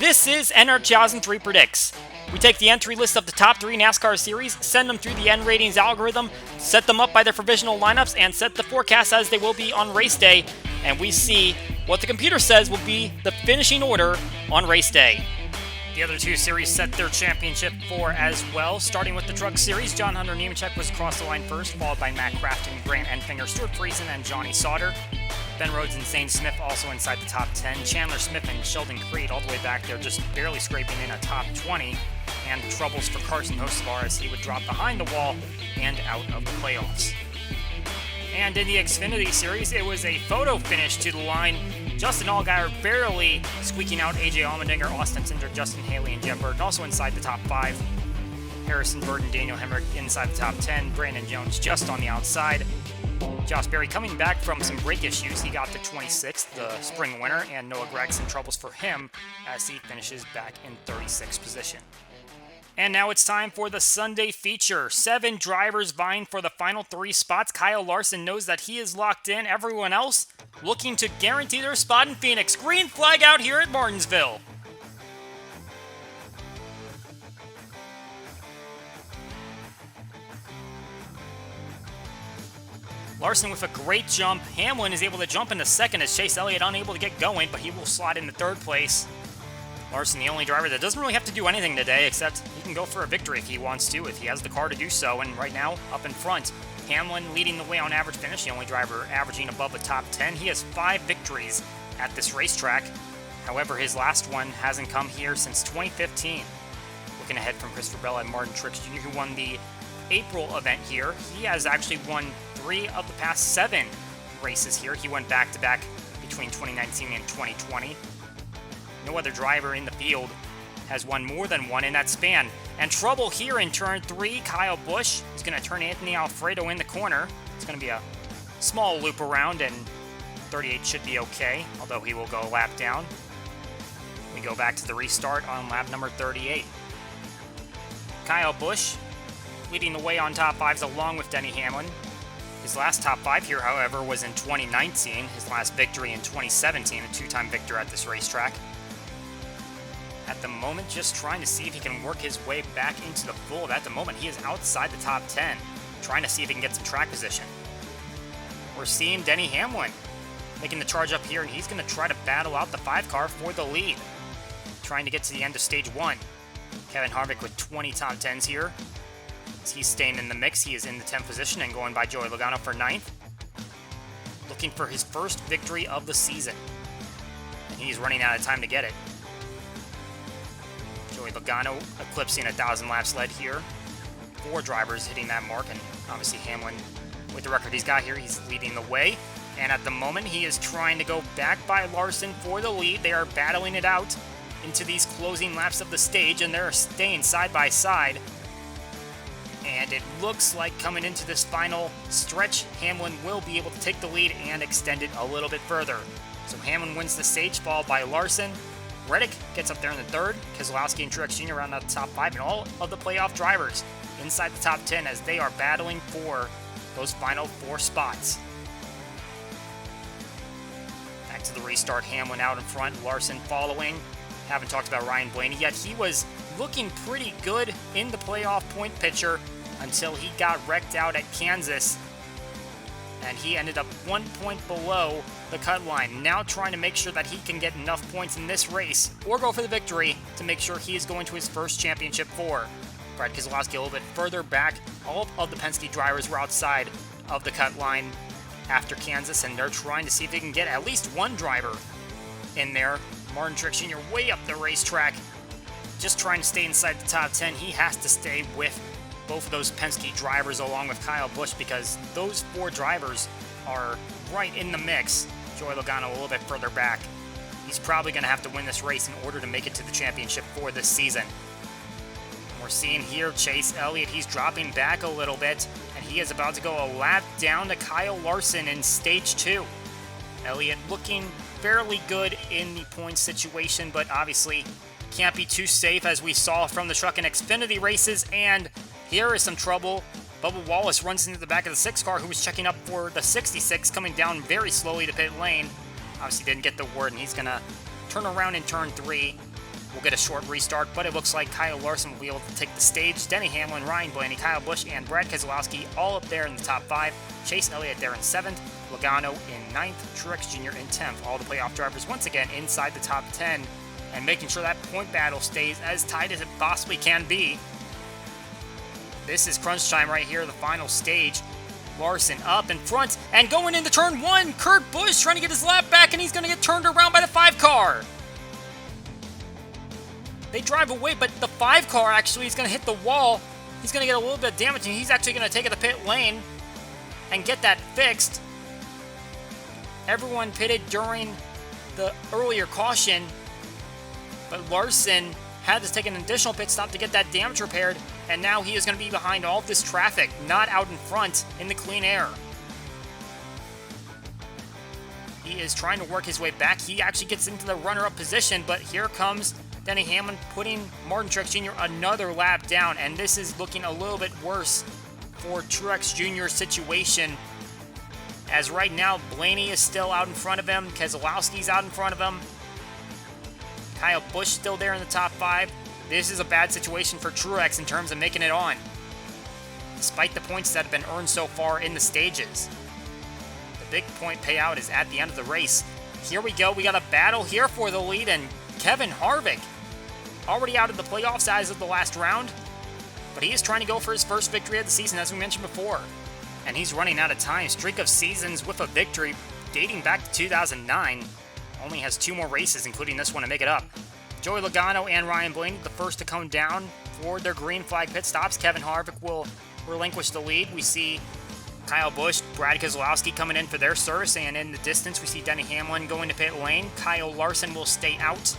This is NR2003 Predicts. We take the entry list of the top 3 NASCAR series, send them through the N ratings algorithm, set them up by their provisional lineups, and set the forecast as they will be on race day, and we see what the computer says will be the finishing order on race day. The other 2 series set their championship for as well. Starting with the Truck Series, John Hunter Nemechek was across the line first, followed by Matt Crafton, Grant Enfinger, Stuart Friesen, and Johnny Sauter. Ben Rhodes and Zane Smith also inside the top 10. Chandler Smith and Sheldon Creed all the way back there, just barely scraping in a top 20. And troubles for Carson Hocevar as he would drop behind the wall and out of the playoffs. And in the Xfinity Series, it was a photo finish to the line. Justin Allgaier barely squeaking out AJ Allmendinger, Austin Cindric, Justin Haley, and Jeff Burton also inside the top 5. Harrison Burton, Daniel Hemrick inside the top 10. Brandon Jones just on the outside. Josh Berry coming back from some brake issues. He got to 26th, the spring winner, and Noah Gragson troubles for him as he finishes back in 36th position. And now it's time for the Sunday feature. 7 drivers vying for the final 3 spots. Kyle Larson knows that he is locked in. Everyone else looking to guarantee their spot in Phoenix. Green flag out here at Martinsville. Larson with a great jump. Hamlin is able to jump into second as Chase Elliott unable to get going, but he will slide into third place. Larson, the only driver that doesn't really have to do anything today, except he can go for a victory if he wants to, if he has the car to do so, and right now, up in front. Hamlin leading the way on average finish, the only driver averaging above the top 10. He has 5 victories at this racetrack. However, his last one hasn't come here since 2015. Looking ahead from Christopher Bell and Martin Truex Jr., who won the April event here. He has actually won 3 of the past 7 races here. He went back-to-back between 2019 and 2020. No other driver in the field has won more than 1 in that span. And trouble here in turn 3. Kyle Busch is going to turn Anthony Alfredo in the corner. It's going to be a small loop around, and 38 should be okay, although he will go a lap down. We go back to the restart on lap number 38. Kyle Busch leading the way on top 5s along with Denny Hamlin. His last top 5 here, however, was in 2019. His last victory in 2017, a 2-time victor at this racetrack. At the moment, just trying to see if he can work his way back into the fold. At the moment, he is outside the top 10, trying to see if he can get some track position. We're seeing Denny Hamlin making the charge up here, and he's going to try to battle out the 5 car for the lead, trying to get to the end of stage 1. Kevin Harvick with 20 top 10s here. He's staying in the mix. He is in the 10th position and going by Joey Logano for 9th. Looking for his first victory of the season. And he's running out of time to get it. Joey Logano eclipsing 1,000 laps led here. 4 drivers hitting that mark, and obviously Hamlin, with the record he's got here, he's leading the way. And at the moment, he is trying to go back by Larson for the lead. They are battling it out into these closing laps of the stage, and they're staying side by side. And it looks like coming into this final stretch, Hamlin will be able to take the lead and extend it a little bit further. So Hamlin wins the stage, followed by Larson. Reddick gets up there in the 3rd. Keselowski and Truex Jr. round out the top 5, and all of the playoff drivers inside the top 10 as they are battling for those final 4 spots. Back to the restart, Hamlin out in front, Larson following. Haven't talked about Ryan Blaney yet. He was looking pretty good in the playoff point picture until he got wrecked out at Kansas, and he ended up 1 point below the cut line. Now trying to make sure that he can get enough points in this race or go for the victory to make sure he is going to his first championship 4. Brad Keselowski a little bit further back. All of the Penske drivers were outside of the cut line after Kansas, and they're trying to see if they can get at least 1 driver in there. Martin Truex Jr. way up the racetrack, just trying to stay inside the top 10. He has to stay with both of those Penske drivers along with Kyle Busch, because those 4 drivers are right in the mix. Joey Logano a little bit further back. He's probably going to have to win this race in order to make it to the championship for this season. We're seeing here Chase Elliott. He's dropping back a little bit, and he is about to go a lap down to Kyle Larson in stage 2. Elliott looking fairly good in the points situation, but obviously can't be too safe, as we saw from the Truck and Xfinity races. And here is some trouble. Bubba Wallace runs into the back of the 6 car, who was checking up for the 66, coming down very slowly to pit lane. Obviously didn't get the word, and he's going to turn around in turn 3. We'll get a short restart, but it looks like Kyle Larson will be able to take the stage. Denny Hamlin, Ryan Blaney, Kyle Busch, and Brad Keselowski all up there in the top 5. Chase Elliott there in 7th, Logano in 9th, Truex Jr. in 10th. All the playoff drivers once again inside the top 10 and making sure that point battle stays as tight as it possibly can be. This is crunch time right here, the final stage. Larson up in front and going into turn 1. Kurt Busch trying to get his lap back, and he's going to get turned around by the 5 car. They drive away, but the 5 car actually is going to hit the wall. He's going to get a little bit of damage, and he's actually going to take it to the pit lane and get that fixed. Everyone pitted during the earlier caution, but Larson had to take an additional pit stop to get that damage repaired, and now he is going to be behind all of this traffic, not out in front in the clean air. He is trying to work his way back. He actually gets into the runner-up position, but here comes Denny Hamlin putting Martin Truex Jr. another lap down, and this is looking a little bit worse for Truex Jr.'s situation, as right now Blaney is still out in front of him, Keselowski's out in front of him, Kyle Busch still there in the top 5. This is a bad situation for Truex in terms of making it on, despite the points that have been earned so far in the stages. The big point payout is at the end of the race. Here we go, we got a battle here for the lead, and Kevin Harvick, already out of the playoffs as of the last round, but he is trying to go for his first victory of the season, as we mentioned before. And he's running out of time. Streak of seasons with a victory dating back to 2009. Only has 2 more races, including this one, to make it up. Joey Logano and Ryan Blaney, the first to come down for their green flag pit stops. Kevin Harvick will relinquish the lead. We see Kyle Busch, Brad Keselowski coming in for their service, and in the distance we see Denny Hamlin going to pit lane. Kyle Larson will stay out,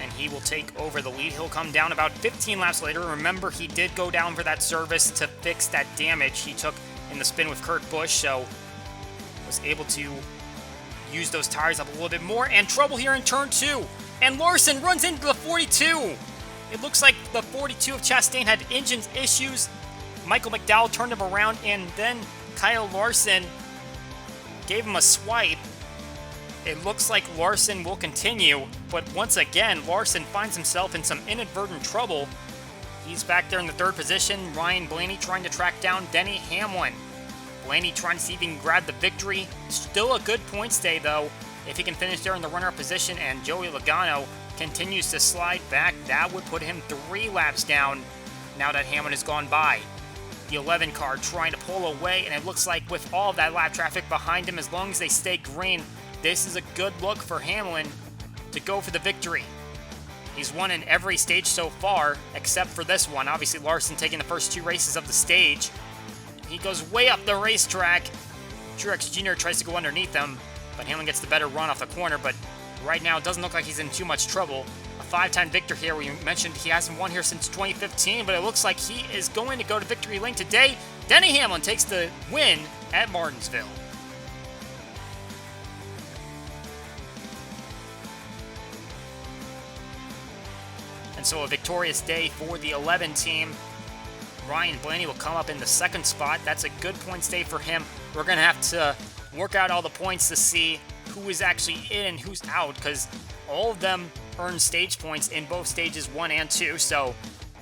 and he will take over the lead. He'll come down about 15 laps later. Remember, he did go down for that service to fix that damage he took in the spin with Kurt Busch, so was able to use those tires up a little bit more. And trouble here in turn 2, and Larson runs into the 42. It looks like the 42 of Chastain had engine issues. Michael McDowell turned him around, and then Kyle Larson gave him a swipe. It looks like Larson will continue, but once again, Larson finds himself in some inadvertent trouble. He's back there in the 3rd position. Ryan Blaney trying to track down Denny Hamlin. Blaney trying to see if he can grab the victory. Still a good points day, though, if he can finish there in the runner-up position, and Joey Logano continues to slide back. That would put him 3 laps down now that Hamlin has gone by. The 11 car trying to pull away, and it looks like with all of that lap traffic behind him, as long as they stay green, this is a good look for Hamlin to go for the victory. He's won in every stage so far, except for this one. Obviously, Larson taking the first 2 races of the stage. He goes way up the racetrack. Truex Jr. tries to go underneath him, but Hamlin gets the better run off the corner, but right now it doesn't look like he's in too much trouble. A 5-time victor here. We mentioned he hasn't won here since 2015, but it looks like he is going to go to victory lane today. Denny Hamlin takes the win at Martinsville. And so a victorious day for the 11 team. Ryan Blaney will come up in the 2nd spot. That's a good points day for him. We're going to have to work out all the points to see who is actually in and who's out, because all of them earn stage points in both stages 1 and 2, so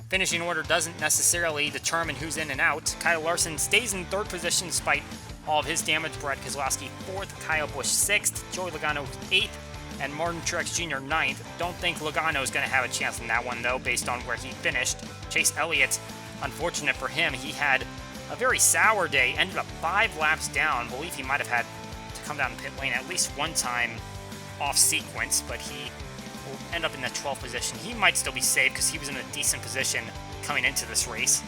finishing order doesn't necessarily determine who's in and out. Kyle Larson stays in 3rd position despite all of his damage. Brad Keselowski 4th, Kyle Busch 6th, Joey Logano 8th, and Martin Truex Jr. 9th. Don't think Logano is going to have a chance in that one, though, based on where he finished. Chase Elliott, unfortunate for him, he had a very sour day, ended up 5 laps down. I believe he might have had to come down the pit lane at least one time off sequence, but he will end up in the 12th position. He might still be safe because he was in a decent position coming into this race.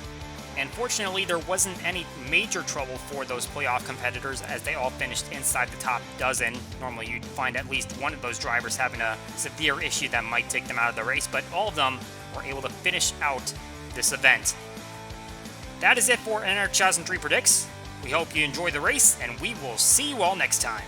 And fortunately, there wasn't any major trouble for those playoff competitors as they all finished inside the top dozen. Normally, you'd find at least one of those drivers having a severe issue that might take them out of the race, but all of them were able to finish out this event. That is it for NR2003 Predicts. We hope you enjoy the race, and we will see you all next time.